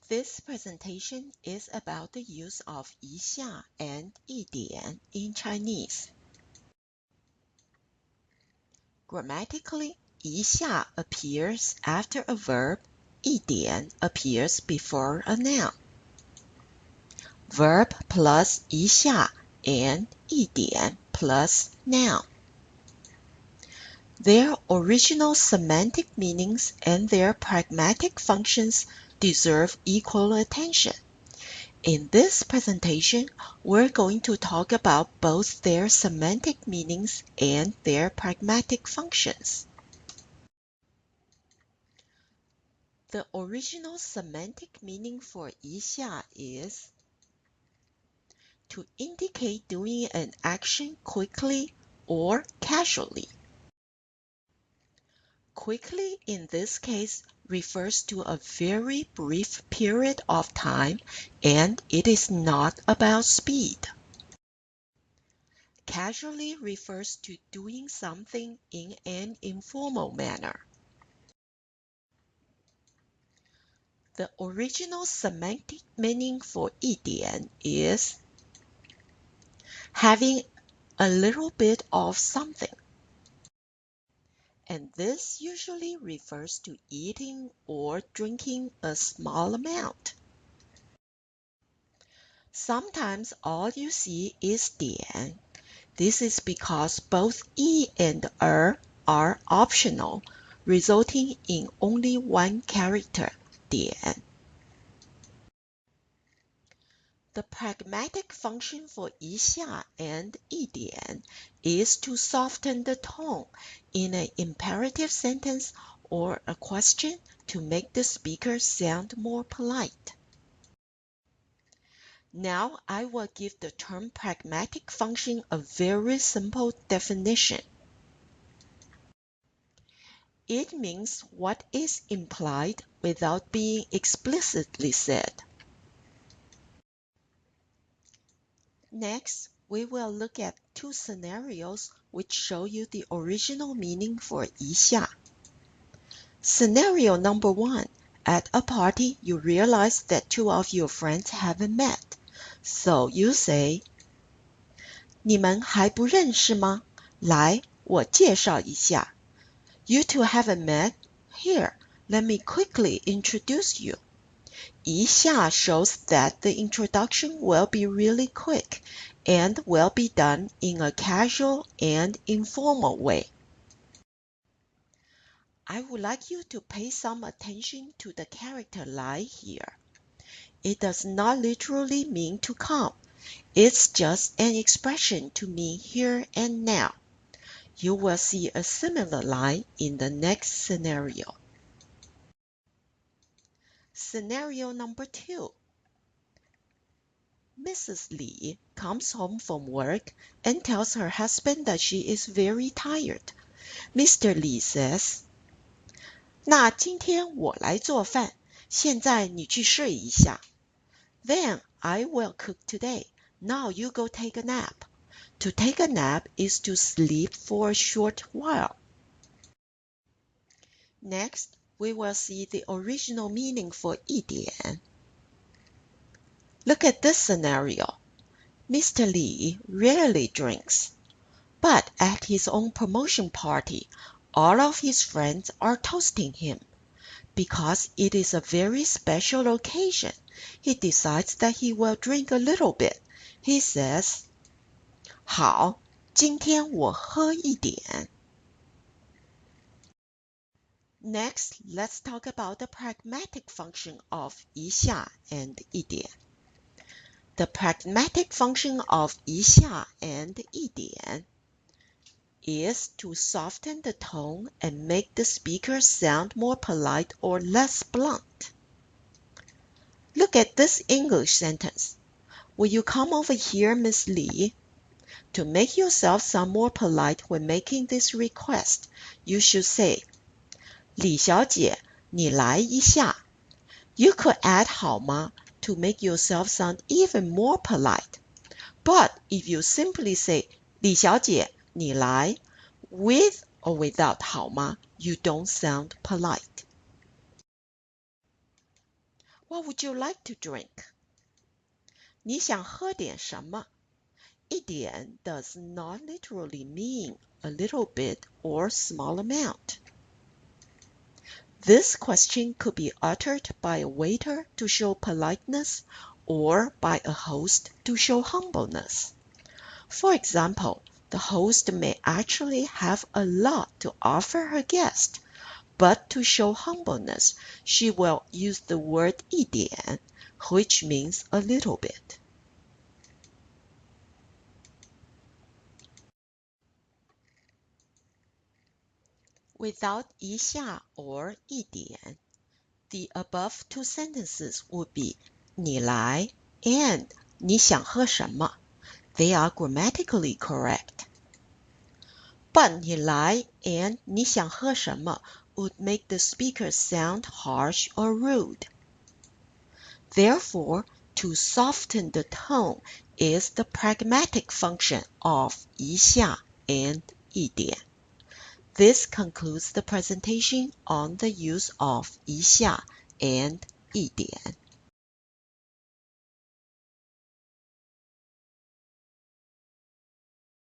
This presentation is about the use of 一下 and 一点 in Chinese. Grammatically, 一下 appears after a verb, 一点 appears before a noun. Verb plus 一下 and 一点 plus noun. Their original semantic meanings and their pragmatic functions deserve equal attention. In this presentation, we're going to talk about both their semantic meanings and their pragmatic functions. The original semantic meaning for 一下 is to indicate doing an action quickly or casually. Quickly in this case refers to a very brief period of time, and it is not about speed. Casually refers to doing something in an informal manner. The original semantic meaning for 一点 is having a little bit of something. And this usually refers to eating or drinking a small amount. Sometimes all you see is 点. This is because both 一 and 儿 are optional, resulting in only one character, 点. The pragmatic function for 一下 and 一点 is to soften the tone in an imperative sentence or a question to make the speaker sound more polite. Now I will give the term pragmatic function a very simple definition. It means what is implied without being explicitly said. Next, we will look at two scenarios which show you the original meaning for 一下. Scenario number 1. At a party, you realize that two of your friends haven't met. So you say, 你们还不认识吗？来，我介绍一下。You two haven't met? Here, let me quickly introduce you. 一下 shows that the introduction will be really quick and will be done in a casual and informal way. I would like you to pay some attention to the character 来 here. It does not literally mean to come. It's just an expression to mean here and now. You will see a similar line in the next scenario. Scenario number 2. Mrs. Li comes home from work and tells her husband that she is very tired. Mr. Li says, 那今天我来做饭，现在你去睡一下。Then I will cook today. Now you go take a nap. To take a nap is to sleep for a short while. Next, we will see the original meaning for 一点. Look at this scenario. Mr. Li rarely drinks, but at his own promotion party, all of his friends are toasting him. Because it is a very special occasion, he decides that he will drink a little bit. He says, 好，今天我喝一点。Next, let's talk about the pragmatic function of 一下 and 一点. The pragmatic function of 一下 and 一点 is to soften the tone and make the speaker sound more polite or less blunt. Look at this English sentence. Will you come over here, Miss Li? To make yourself sound more polite when making this request, you should say, 李小姐，你来一下。You could add 好吗 to make yourself sound even more polite. But if you simply say, 李小姐，你来 with or without 好吗, you don't sound polite. What would you like to drink? 你想喝点什么？一点 does not literally mean a little bit or small amount. This question could be uttered by a waiter to show politeness or by a host to show humbleness. For example, the host may actually have a lot to offer her guest, but to show humbleness, she will use the word 一点, which means a little bit. Without 一下 or 一点, the above two sentences would be 你来 and 你想喝什么. They are grammatically correct. But 你来 and 你想喝什么 would make the speaker sound harsh or rude. Therefore, to soften the tone is the pragmatic function of 一下 and 一点. This concludes the presentation on the use of 一下 and 一点.